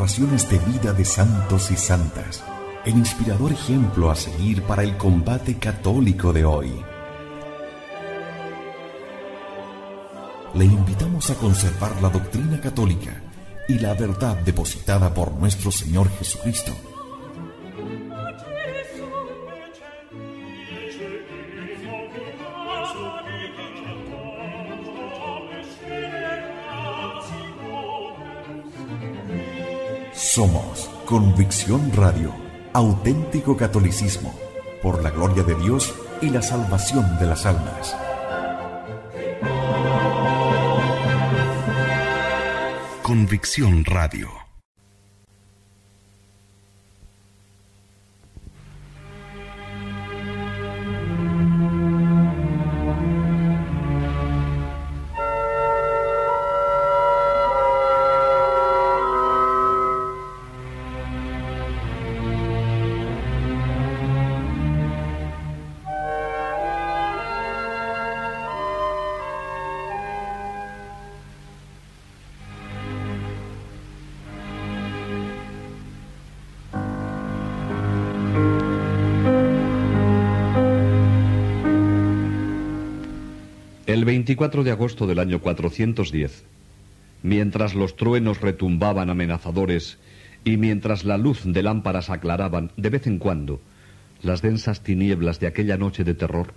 narraciones de vida de santos y santas, el inspirador ejemplo a seguir para el combate católico de hoy. Le invitamos a conservar la doctrina católica y la verdad depositada por nuestro Señor Jesucristo. Somos Convicción Radio, auténtico catolicismo, por la gloria de Dios y la salvación de las almas. Convicción Radio. El 24 de agosto del año 410, mientras los truenos retumbaban amenazadores y mientras la luz de lámparas aclaraban de vez en cuando las densas tinieblas de aquella noche de terror,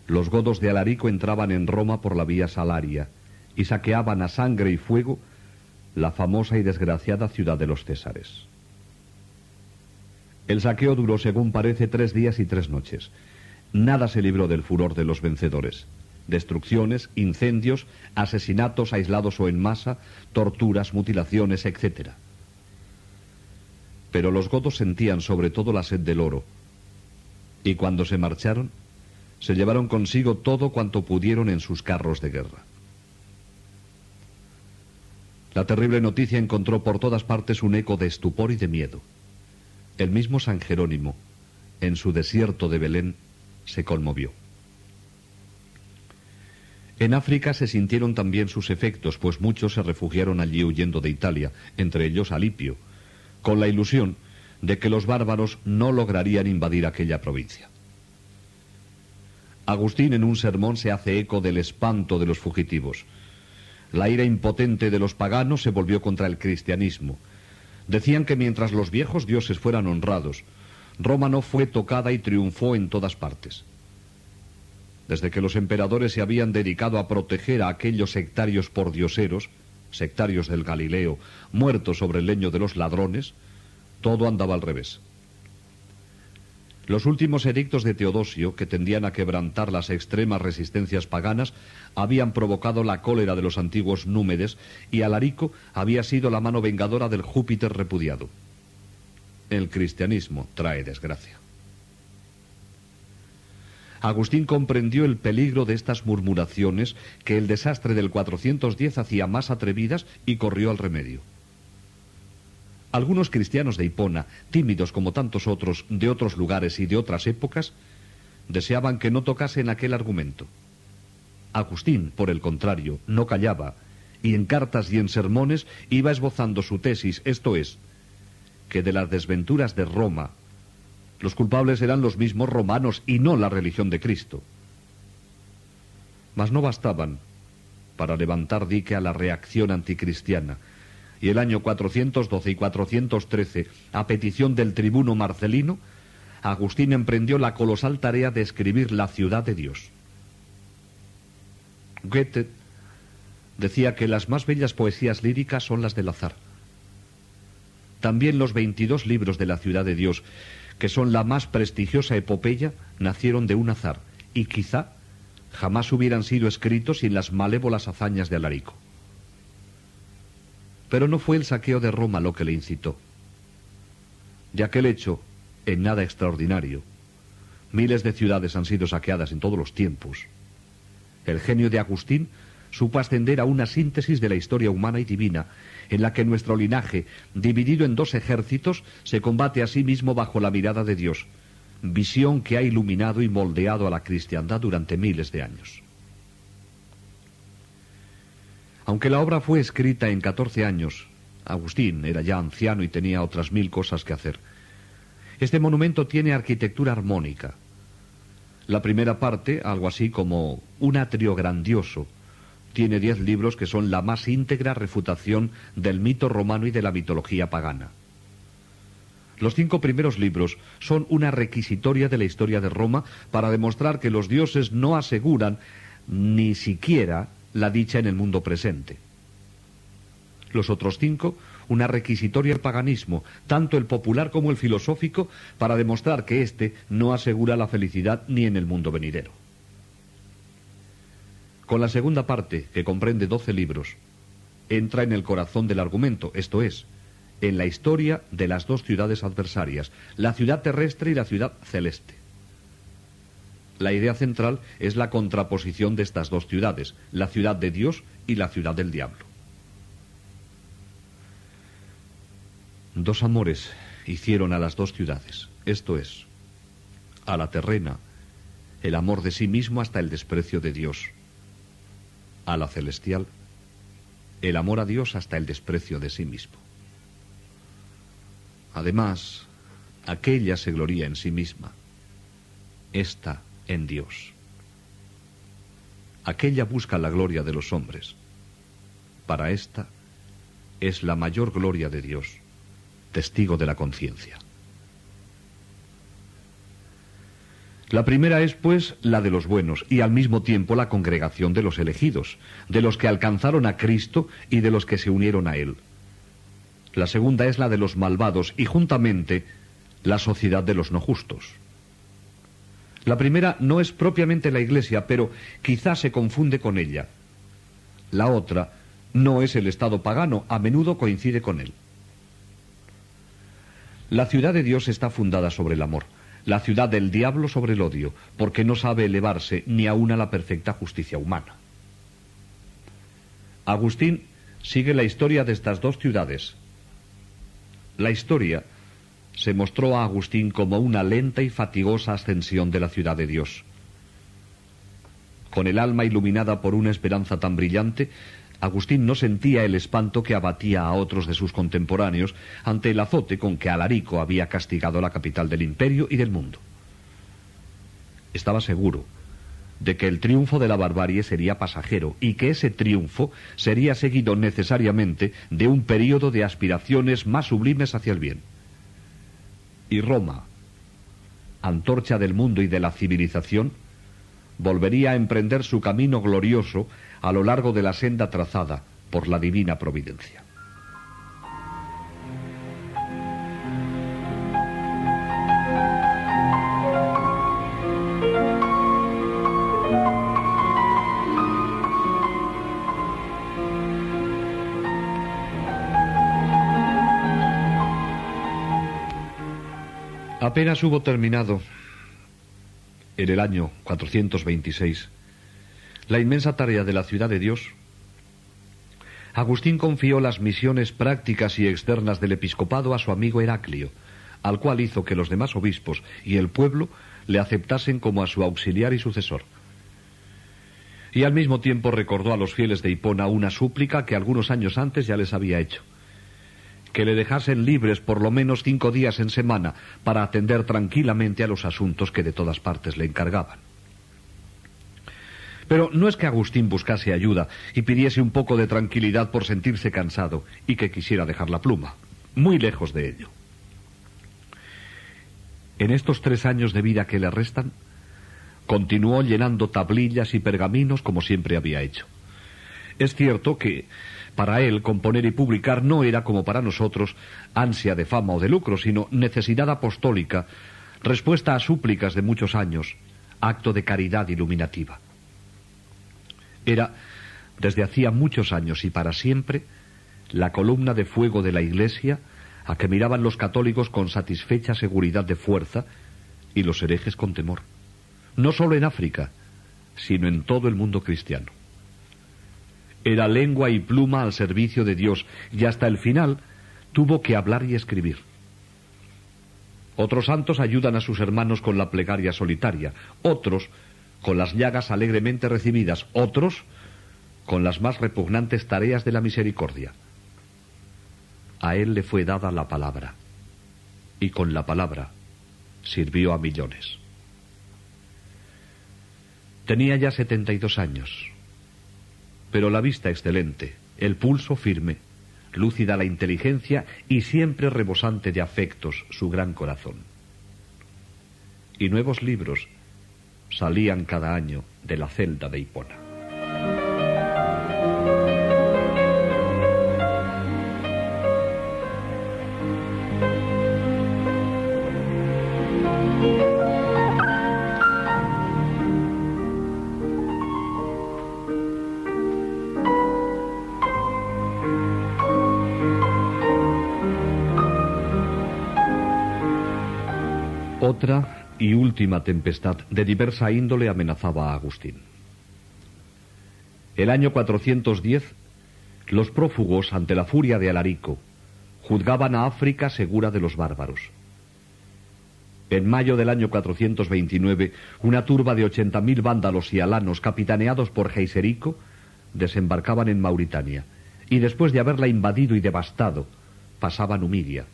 los godos de Alarico entraban en Roma por la vía Salaria y saqueaban a sangre y fuego la famosa y desgraciada ciudad de los Césares. El saqueo duró, según parece, 3 días y 3 noches. Nada se libró del furor de los vencedores. Destrucciones, incendios, asesinatos aislados o en masa, torturas, mutilaciones, etc. Pero los godos sentían sobre todo la sed del oro, y cuando se marcharon, se llevaron consigo todo cuanto pudieron en sus carros de guerra. La terrible noticia encontró por todas partes un eco de estupor y de miedo. El mismo San Jerónimo, en su desierto de Belén, se conmovió. En África se sintieron también sus efectos, pues muchos se refugiaron allí huyendo de Italia, entre ellos Alipio, con la ilusión de que los bárbaros no lograrían invadir aquella provincia. Agustín en un sermón se hace eco del espanto de los fugitivos. La ira impotente de los paganos se volvió contra el cristianismo. Decían que mientras los viejos dioses fueran honrados, Roma no fue tocada y triunfó en todas partes. Desde que los emperadores se habían dedicado a proteger a aquellos sectarios pordioseros, sectarios del Galileo, muertos sobre el leño de los ladrones, todo andaba al revés. Los últimos edictos de Teodosio, que tendían a quebrantar las extremas resistencias paganas, habían provocado la cólera de los antiguos númedes, y Alarico había sido la mano vengadora del Júpiter repudiado. El cristianismo trae desgracia. Agustín comprendió el peligro de estas murmuraciones que el desastre del 410 hacía más atrevidas y corrió al remedio. Algunos cristianos de Hipona, tímidos como tantos otros de otros lugares y de otras épocas, deseaban que no tocasen aquel argumento. Agustín, por el contrario, no callaba, y en cartas y en sermones iba esbozando su tesis, esto es, que de las desventuras de Roma, los culpables eran los mismos romanos y no la religión de Cristo. Mas no bastaban para levantar dique a la reacción anticristiana, y el año 412 y 413, a petición del tribuno Marcelino, Agustín emprendió la colosal tarea de escribir La ciudad de Dios. Goethe decía que las más bellas poesías líricas son las del azar. También los 22 libros de La ciudad de Dios, que son la más prestigiosa epopeya, nacieron de un azar, y quizá jamás hubieran sido escritos sin las malévolas hazañas de Alarico. Pero no fue el saqueo de Roma lo que le incitó. De aquel hecho, en nada extraordinario, miles de ciudades han sido saqueadas en todos los tiempos. El genio de Agustín supo ascender a una síntesis de la historia humana y divina, en la que nuestro linaje, dividido en 2 ejércitos, se combate a sí mismo bajo la mirada de Dios, visión que ha iluminado y moldeado a la cristiandad durante miles de años. Aunque la obra fue escrita en 14 años, Agustín era ya anciano y tenía otras 1000 cosas que hacer. Este monumento tiene arquitectura armónica. La primera parte, algo así como un atrio grandioso, tiene 10 libros que son la más íntegra refutación del mito romano y de la mitología pagana. Los 5 primeros libros son una requisitoria de la historia de Roma para demostrar que los dioses no aseguran ni siquiera la dicha en el mundo presente. Los otros 5, una requisitoria del paganismo, tanto el popular como el filosófico, para demostrar que éste no asegura la felicidad ni en el mundo venidero. Con la segunda parte, que comprende 12 libros, entra en el corazón del argumento, esto es, en la historia de las 2 ciudades adversarias, la ciudad terrestre y la ciudad celeste. La idea central es la contraposición de estas 2 ciudades, la ciudad de Dios y la ciudad del diablo. 2 amores hicieron a las 2 ciudades, esto es, a la terrena, el amor de sí mismo hasta el desprecio de Dios, a la celestial, el amor a Dios hasta el desprecio de sí mismo. Además, aquella se gloría en sí misma, esta en Dios. Aquella busca la gloria de los hombres, para esta es la mayor gloria de Dios, testigo de la conciencia. La primera es, pues, la de los buenos, y al mismo tiempo la congregación de los elegidos, de los que alcanzaron a Cristo y de los que se unieron a Él. La segunda es la de los malvados, y juntamente la sociedad de los no justos. La primera no es propiamente la Iglesia, pero quizá se confunde con ella. La otra no es el estado pagano, a menudo coincide con él. La ciudad de Dios está fundada sobre el amor, la ciudad del diablo sobre el odio, porque no sabe elevarse ni aun a la perfecta justicia humana. Agustín sigue la historia de estas 2 ciudades. La historia se mostró a Agustín como una lenta y fatigosa ascensión de la ciudad de Dios. Con el alma iluminada por una esperanza tan brillante, Agustín no sentía el espanto que abatía a otros de sus contemporáneos ante el azote con que Alarico había castigado la capital del imperio y del mundo. Estaba seguro de que el triunfo de la barbarie sería pasajero y que ese triunfo sería seguido necesariamente de un período de aspiraciones más sublimes hacia el bien. Y Roma, antorcha del mundo y de la civilización, volvería a emprender su camino glorioso a lo largo de la senda trazada por la divina providencia. Apenas hubo terminado, en el año 426, la inmensa tarea de la ciudad de Dios, Agustín confió las misiones prácticas y externas del episcopado a su amigo Heraclio, al cual hizo que los demás obispos y el pueblo le aceptasen como a su auxiliar y sucesor. Y al mismo tiempo recordó a los fieles de Hipona una súplica que algunos años antes ya les había hecho: que le dejasen libres por lo menos 5 días en semana para atender tranquilamente a los asuntos que de todas partes le encargaban. Pero no es que Agustín buscase ayuda y pidiese un poco de tranquilidad por sentirse cansado y que quisiera dejar la pluma. Muy lejos de ello. En estos 3 años de vida que le restan, continuó llenando tablillas y pergaminos como siempre había hecho. Es cierto que para él componer y publicar no era, como para nosotros, ansia de fama o de lucro, sino necesidad apostólica, respuesta a súplicas de muchos años, acto de caridad iluminativa. Era, desde hacía muchos años y para siempre, la columna de fuego de la Iglesia a que miraban los católicos con satisfecha seguridad de fuerza y los herejes con temor, no solo en África, sino en todo el mundo cristiano. Era lengua y pluma al servicio de Dios, y hasta el final tuvo que hablar y escribir. Otros santos ayudan a sus hermanos con la plegaria solitaria, otros con las llagas alegremente recibidas, otros con las más repugnantes tareas de la misericordia. a él le fue dada la palabra, y con la palabra sirvió a millones. Tenía ya 72 años, pero la vista excelente, el pulso firme, lúcida la inteligencia y siempre rebosante de afectos su gran corazón. Y nuevos libros salían cada año de la celda de Hipona. Otra y última tempestad de diversa índole amenazaba a Agustín. El año 410, los prófugos, ante la furia de Alarico, juzgaban a África segura de los bárbaros. En mayo del año 429, una turba de 80.000 vándalos y alanos, capitaneados por Geiserico, desembarcaban en Mauritania, y después de haberla invadido y devastado, pasaban Numidia.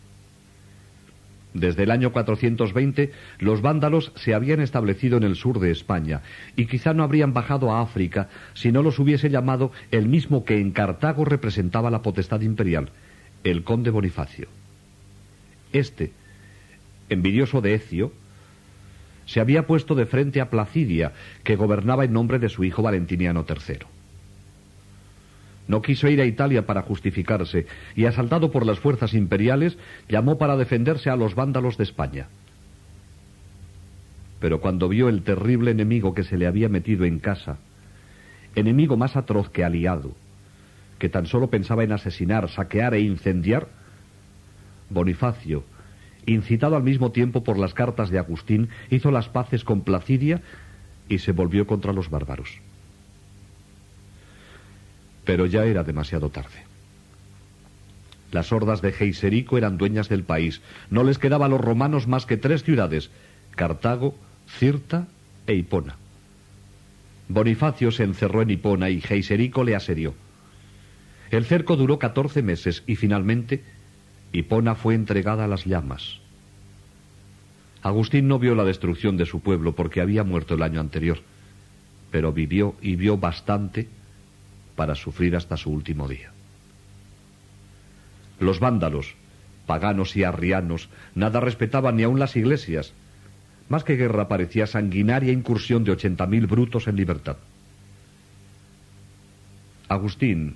Desde el año 420, los vándalos se habían establecido en el sur de España, y quizá no habrían bajado a África si no los hubiese llamado el mismo que en Cartago representaba la potestad imperial, el conde Bonifacio. Este, envidioso de Ecio, se había puesto de frente a Placidia, que gobernaba en nombre de su hijo Valentiniano III. No quiso ir a Italia para justificarse, y asaltado por las fuerzas imperiales, llamó para defenderse a los vándalos de España. Pero cuando vio el terrible enemigo que se le había metido en casa, enemigo más atroz que aliado, que tan solo pensaba en asesinar, saquear e incendiar, Bonifacio, incitado al mismo tiempo por las cartas de Agustín, hizo las paces con Placidia y se volvió contra los bárbaros. Pero ya era demasiado tarde. Las hordas de Geiserico eran dueñas del país. No les quedaba a los romanos más que 3 ciudades: Cartago, Cirta e Hipona. Bonifacio se encerró en Hipona y Geiserico le asedió. El cerco duró 14 meses y finalmente Hipona fue entregada a las llamas. Agustín no vio la destrucción de su pueblo porque había muerto el año anterior, pero vivió y vio bastante para sufrir hasta su último día. Los vándalos, paganos y arrianos, nada respetaban ni aun las iglesias. Más que guerra parecía sanguinaria incursión de 80.000 brutos en libertad. Agustín,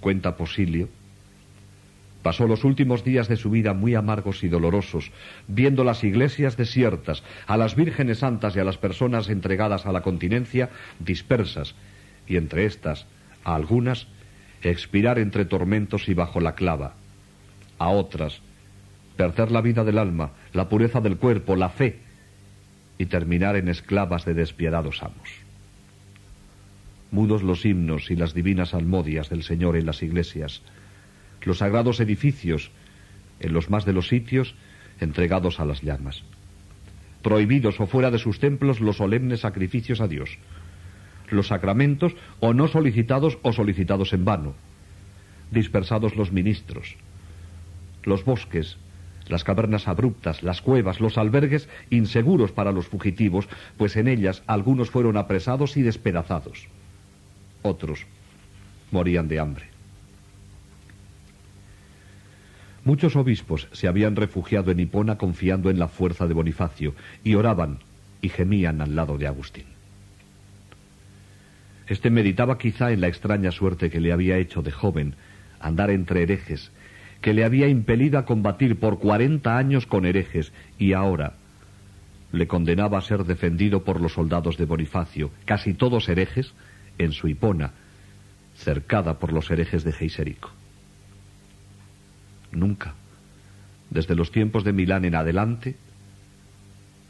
cuenta Posilio, pasó los últimos días de su vida muy amargos y dolorosos, viendo las iglesias desiertas, a las vírgenes santas y a las personas entregadas a la continencia dispersas, y entre estas, a algunas, expirar entre tormentos y bajo la clava, a otras, perder la vida del alma, la pureza del cuerpo, la fe, y terminar en esclavas de despiadados amos. Mudos los himnos y las divinas salmodias del Señor en las iglesias, los sagrados edificios, en los más de los sitios, entregados a las llamas. Prohibidos o fuera de sus templos los solemnes sacrificios a Dios, los sacramentos o no solicitados o solicitados en vano, dispersados los ministros, los bosques, las cavernas abruptas, las cuevas, los albergues inseguros para los fugitivos, pues en ellas algunos fueron apresados y despedazados. Otros morían de hambre. Muchos obispos se habían refugiado en Hipona confiando en la fuerza de Bonifacio, y oraban y gemían al lado de Agustín. Este meditaba quizá en la extraña suerte que le había hecho de joven andar entre herejes, que le había impelido a combatir por 40 años con herejes, y ahora le condenaba a ser defendido por los soldados de Bonifacio, casi todos herejes, en su Hipona, cercada por los herejes de Geiserico. Nunca, desde los tiempos de Milán en adelante,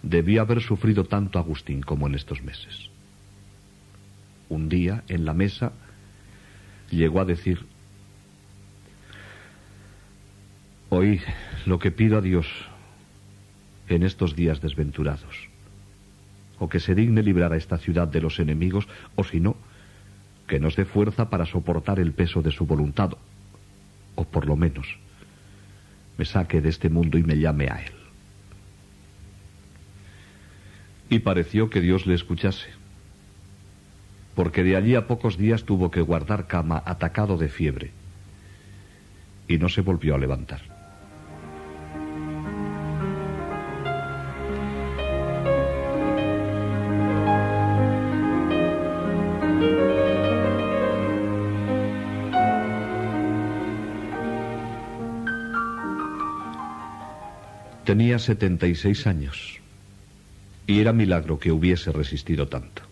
debió haber sufrido tanto Agustín como en estos meses. Un día, en la mesa, llegó a decir: oíd lo que pido a Dios en estos días desventurados, o que se digne librar a esta ciudad de los enemigos, o si no, que nos dé fuerza para soportar el peso de su voluntad, o por lo menos me saque de este mundo y me llame a él. Y pareció que Dios le escuchase, porque de allí a pocos días tuvo que guardar cama atacado de fiebre, y no se volvió a levantar. Tenía 76 años, y era milagro que hubiese resistido tanto.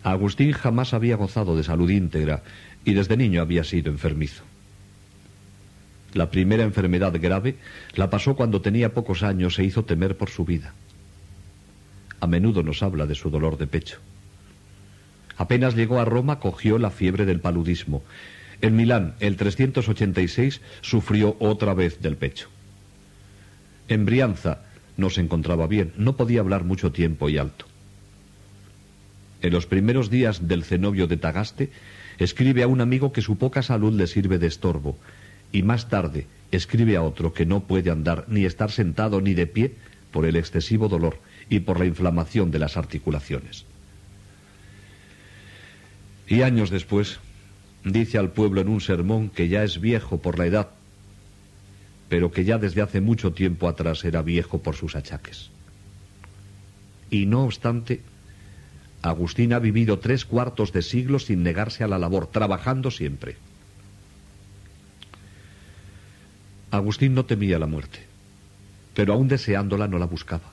Agustín jamás había gozado de salud íntegra y desde niño había sido enfermizo. La primera enfermedad grave la pasó cuando tenía pocos años e hizo temer por su vida. A menudo nos habla de su dolor de pecho. Apenas llegó a Roma, cogió la fiebre del paludismo. En Milán, el 386, sufrió otra vez del pecho. En Brianza no se encontraba bien, no podía hablar mucho tiempo y alto. En los primeros días del cenobio de Tagaste, escribe a un amigo que su poca salud le sirve de estorbo, y más tarde escribe a otro que no puede andar ni estar sentado ni de pie por el excesivo dolor y por la inflamación de las articulaciones. Y años después, dice al pueblo en un sermón que ya es viejo por la edad, pero que ya desde hace mucho tiempo atrás era viejo por sus achaques. Y no obstante, Agustín ha vivido 3/4 de siglo sin negarse a la labor, trabajando siempre. Agustín no temía la muerte, pero aún deseándola no la buscaba.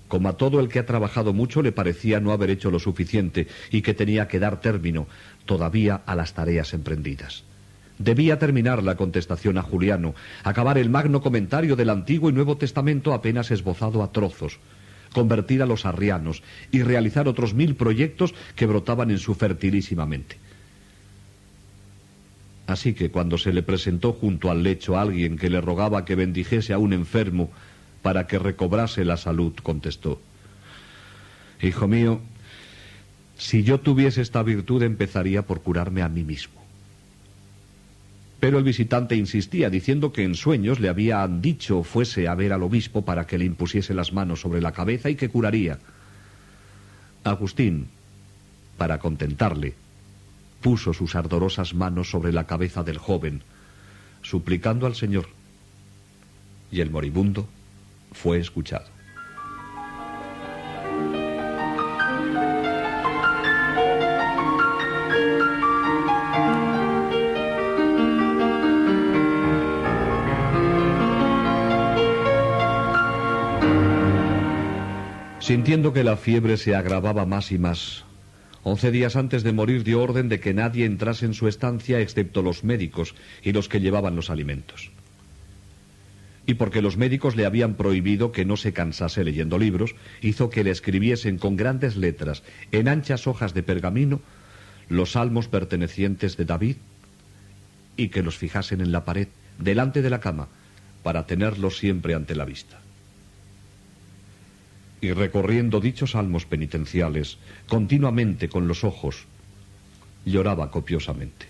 Como a todo el que ha trabajado mucho, le parecía no haber hecho lo suficiente y que tenía que dar término todavía a las tareas emprendidas. Debía terminar la contestación a Juliano, acabar el magno comentario del Antiguo y Nuevo Testamento apenas esbozado a trozos, convertir a los arrianos y realizar otros 1000 proyectos que brotaban en su fertilísima mente. Así que cuando se le presentó junto al lecho alguien que le rogaba que bendijese a un enfermo para que recobrase la salud, contestó: «Hijo mío, si yo tuviese esta virtud empezaría por curarme a mí mismo». Pero el visitante insistía, diciendo que en sueños le habían dicho fuese a ver al obispo para que le impusiese las manos sobre la cabeza y que curaría. Agustín, para contentarle, puso sus ardorosas manos sobre la cabeza del joven, suplicando al Señor, y el moribundo fue escuchado. Sintiendo que la fiebre se agravaba más y más, 11 días antes de morir dio orden de que nadie entrase en su estancia excepto los médicos y los que llevaban los alimentos. Y porque los médicos le habían prohibido que no se cansase leyendo libros, hizo que le escribiesen con grandes letras, en anchas hojas de pergamino, los salmos pertenecientes de David, y que los fijasen en la pared, delante de la cama, para tenerlos siempre ante la vista. Y recorriendo dichos salmos penitenciales, continuamente con los ojos, lloraba copiosamente.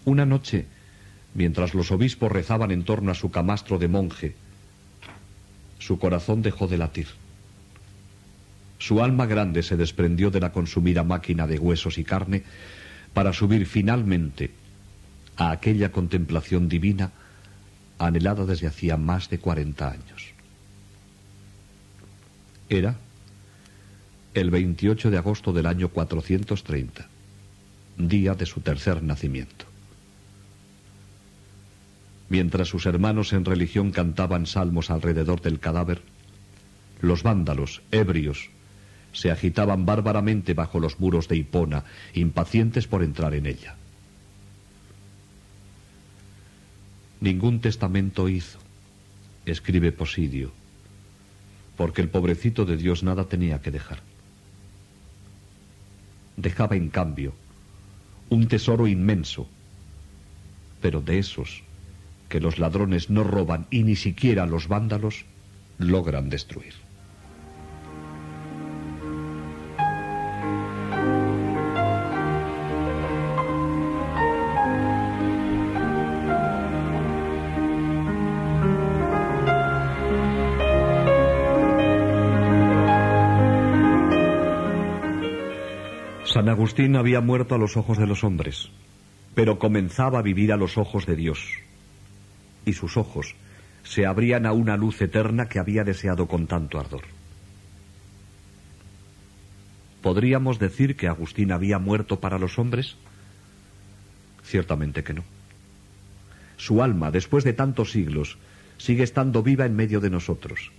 Una noche, mientras los obispos rezaban en torno a su camastro de monje, su corazón dejó de latir. Su alma grande se desprendió de la consumida máquina de huesos y carne para subir finalmente a aquella contemplación divina anhelada desde hacía más de 40 años. Era el 28 de agosto del año 430, día de su tercer nacimiento. Mientras sus hermanos en religión cantaban salmos alrededor del cadáver, los vándalos, ebrios, se agitaban bárbaramente bajo los muros de Hipona, impacientes por entrar en ella. Ningún testamento hizo, escribe Posidio, porque el pobrecito de Dios nada tenía que dejar. Dejaba, en cambio, un tesoro inmenso, pero de esos que los ladrones no roban y ni siquiera los vándalos logran destruir. San Agustín había muerto a los ojos de los hombres, pero comenzaba a vivir a los ojos de Dios, y sus ojos se abrían a una luz eterna que había deseado con tanto ardor. ¿Podríamos decir que Agustín había muerto para los hombres? Ciertamente que no. Su alma, después de tantos siglos, sigue estando viva en medio de nosotros.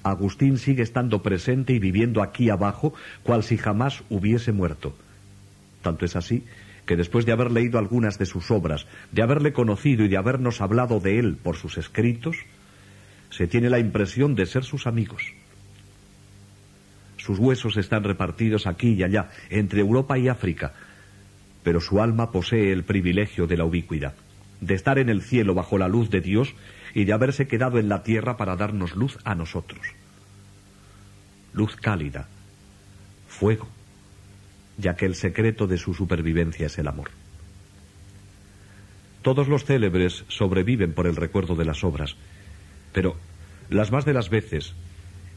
Agustín sigue estando presente y viviendo aquí abajo, cual si jamás hubiese muerto. Tanto es así que después de haber leído algunas de sus obras, de haberle conocido y de habernos hablado de él por sus escritos, se tiene la impresión de ser sus amigos. Sus huesos están repartidos aquí y allá, entre Europa y África, pero su alma posee el privilegio de la ubicuidad, de estar en el cielo bajo la luz de Dios y de haberse quedado en la tierra para darnos luz a nosotros. Luz cálida, fuego, ya que el secreto de su supervivencia es el amor. Todos los célebres sobreviven por el recuerdo de las obras, pero las más de las veces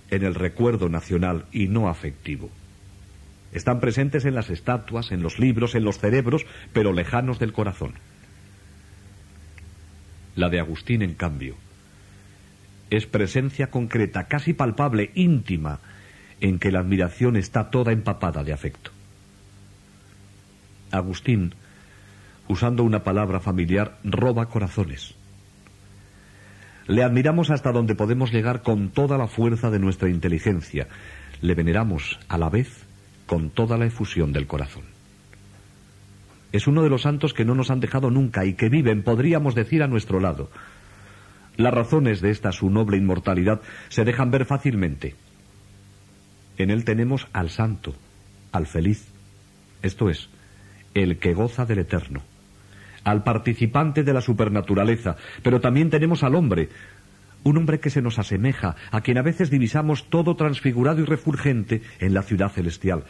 en el recuerdo nacional y no afectivo. Están presentes en las estatuas, en los libros, en los cerebros, pero lejanos del corazón. La de Agustín, en cambio, es presencia concreta, casi palpable, íntima, en que la admiración está toda empapada de afecto. Agustín, usando una palabra familiar, roba corazones. Le admiramos hasta donde podemos llegar con toda la fuerza de nuestra inteligencia. Le veneramos a la vez con toda la efusión del corazón. Es uno de los santos que no nos han dejado nunca y que viven, podríamos decir, a nuestro lado. Las razones de esta su noble inmortalidad se dejan ver fácilmente. En él tenemos al santo, al feliz, esto es, el que goza del eterno, al participante de la supernaturaleza, pero también tenemos al hombre, un hombre que se nos asemeja, a quien a veces divisamos todo transfigurado y refulgente en la ciudad celestial,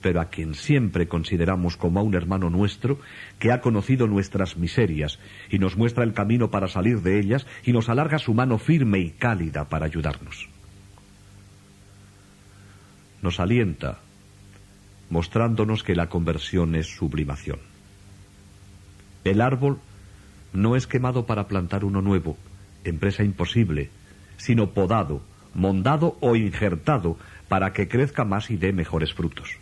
pero a quien siempre consideramos como a un hermano nuestro que ha conocido nuestras miserias y nos muestra el camino para salir de ellas y nos alarga su mano firme y cálida para ayudarnos. Nos alienta, mostrándonos que la conversión es sublimación. El árbol no es quemado para plantar uno nuevo, empresa imposible, sino podado, mondado o injertado para que crezca más y dé mejores frutos.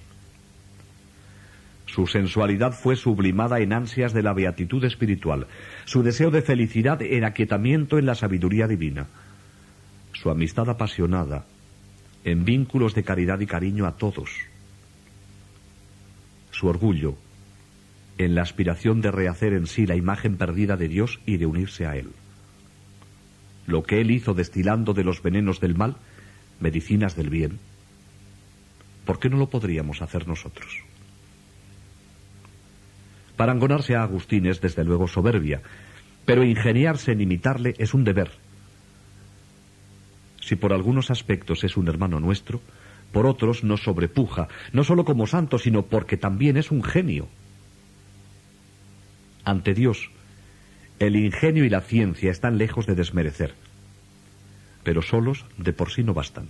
Su sensualidad fue sublimada en ansias de la beatitud espiritual, su deseo de felicidad en aquietamiento en la sabiduría divina, su amistad apasionada en vínculos de caridad y cariño a todos, su orgullo en la aspiración de rehacer en sí la imagen perdida de Dios y de unirse a Él. Lo que Él hizo destilando de los venenos del mal, medicinas del bien, ¿por qué no lo podríamos hacer nosotros? Parangonarse a Agustín es desde luego soberbia, pero ingeniarse en imitarle es un deber. Si por algunos aspectos es un hermano nuestro, por otros nos sobrepuja, no solo como santo, sino porque también es un genio. Ante Dios, el ingenio y la ciencia están lejos de desmerecer, pero solos de por sí no bastan.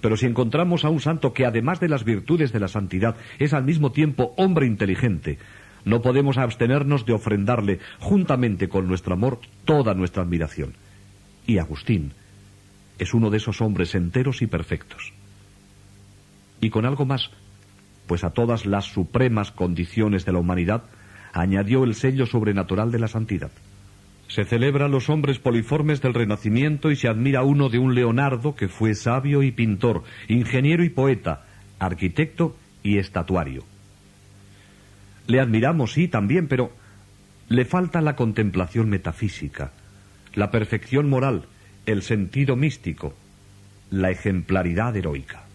Pero si encontramos a un santo que, además de las virtudes de la santidad, es al mismo tiempo hombre inteligente, no podemos abstenernos de ofrendarle, juntamente con nuestro amor, toda nuestra admiración. Y Agustín es uno de esos hombres enteros y perfectos. Y con algo más, pues a todas las supremas condiciones de la humanidad añadió el sello sobrenatural de la santidad. Se celebran los hombres poliformes del Renacimiento y se admira uno de un Leonardo que fue sabio y pintor, ingeniero y poeta, arquitecto y estatuario. Le admiramos, sí, también, pero le falta la contemplación metafísica, la perfección moral, el sentido místico, la ejemplaridad heroica.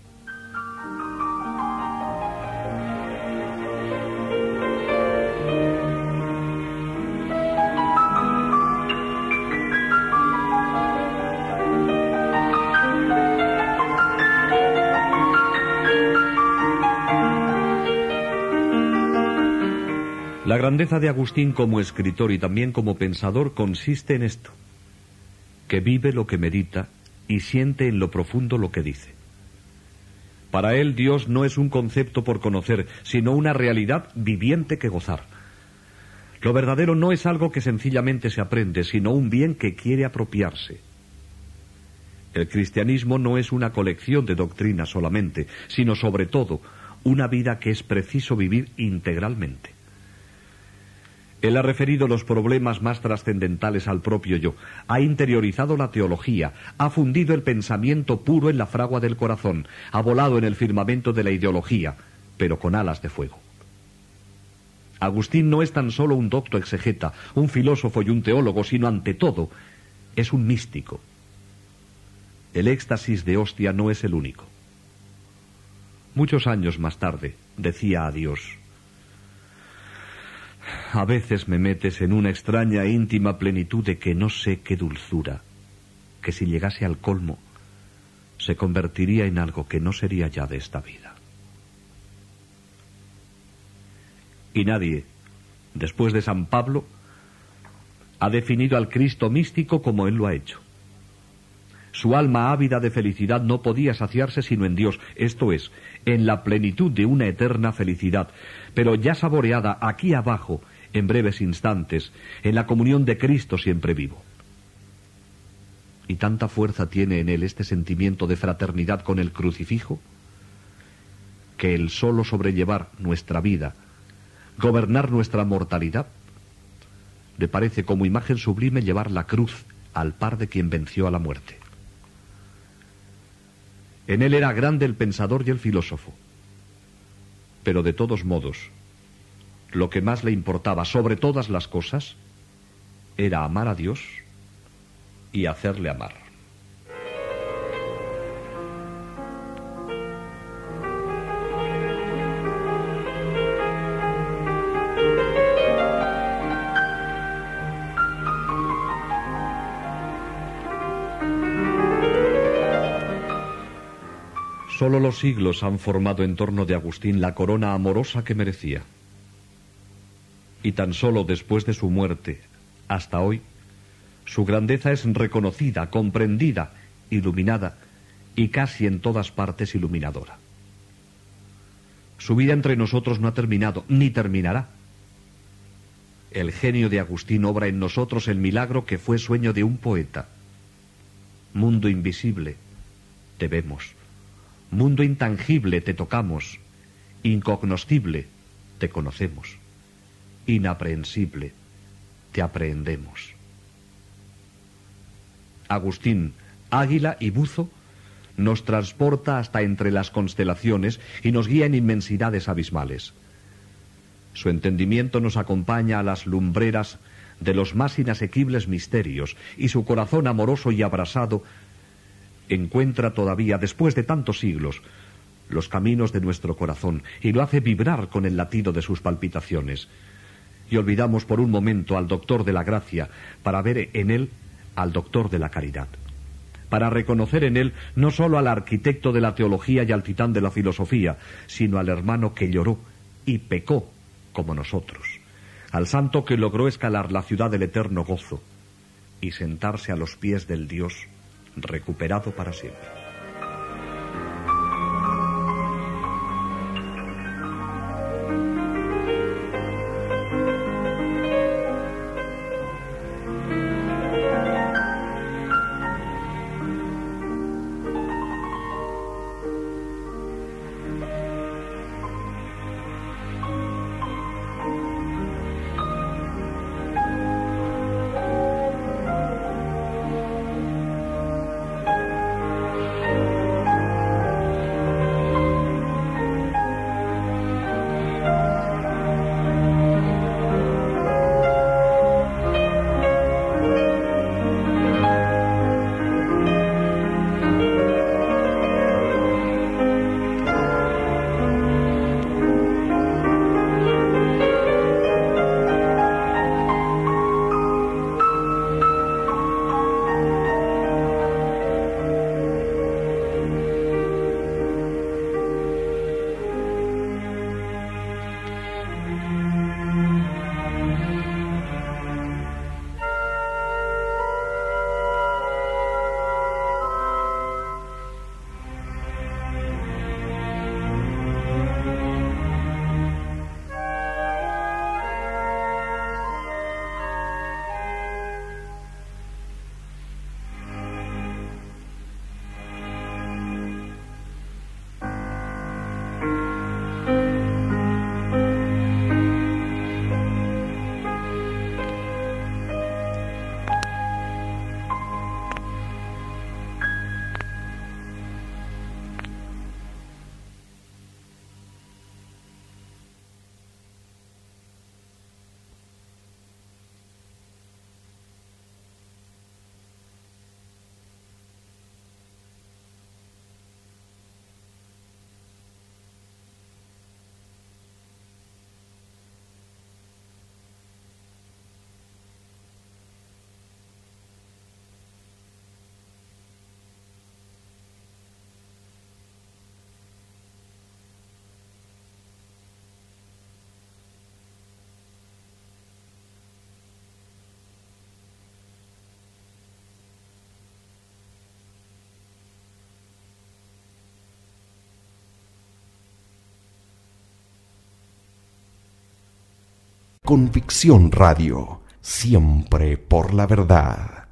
La grandeza de Agustín como escritor y también como pensador consiste en esto, que vive lo que medita y siente en lo profundo lo que dice. Para él Dios no es un concepto por conocer, sino una realidad viviente que gozar. Lo verdadero no es algo que sencillamente se aprende, sino un bien que quiere apropiarse. El cristianismo no es una colección de doctrinas solamente, sino sobre todo una vida que es preciso vivir integralmente. Él ha referido los problemas más trascendentales al propio yo, ha interiorizado la teología, ha fundido el pensamiento puro en la fragua del corazón, ha volado en el firmamento de la ideología, pero con alas de fuego. Agustín no es tan solo un docto exegeta, un filósofo y un teólogo, sino ante todo es un místico. El éxtasis de Ostia no es el único. Muchos años más tarde decía a Dios: a veces me metes en una extraña e íntima plenitud de que no sé qué dulzura, que si llegase al colmo se convertiría en algo que no sería ya de esta vida. Y nadie, después de San Pablo, ha definido al Cristo místico como él lo ha hecho. Su alma ávida de felicidad no podía saciarse sino en Dios, esto es, en la plenitud de una eterna felicidad, pero ya saboreada aquí abajo, en breves instantes, en la comunión de Cristo siempre vivo. Y tanta fuerza tiene en él este sentimiento de fraternidad con el crucifijo, que el solo sobrellevar nuestra vida, gobernar nuestra mortalidad, le parece como imagen sublime llevar la cruz al par de quien venció a la muerte. En él era grande el pensador y el filósofo, pero de todos modos, lo que más le importaba sobre todas las cosas era amar a Dios y hacerle amar. Solo los siglos han formado en torno de Agustín la corona amorosa que merecía. Y tan solo después de su muerte, hasta hoy, su grandeza es reconocida, comprendida, iluminada y casi en todas partes iluminadora. Su vida entre nosotros no ha terminado, ni terminará. El genio de Agustín obra en nosotros el milagro que fue sueño de un poeta. Mundo invisible, te vemos. Mundo intangible, te tocamos. Incognoscible, te conocemos. Inaprehensible, te aprehendemos. Agustín, águila y buzo, nos transporta hasta entre las constelaciones y nos guía en inmensidades abismales. Su entendimiento nos acompaña a las lumbreras de los más inasequibles misterios, y su corazón amoroso y abrasado encuentra todavía, después de tantos siglos, los caminos de nuestro corazón y lo hace vibrar con el latido de sus palpitaciones. Y olvidamos por un momento al doctor de la gracia para ver en él al doctor de la caridad, para reconocer en él no solo al arquitecto de la teología y al titán de la filosofía, sino al hermano que lloró y pecó como nosotros, al santo que logró escalar la ciudad del eterno gozo y sentarse a los pies del Dios recuperado para siempre. Convicción Radio, siempre por la verdad.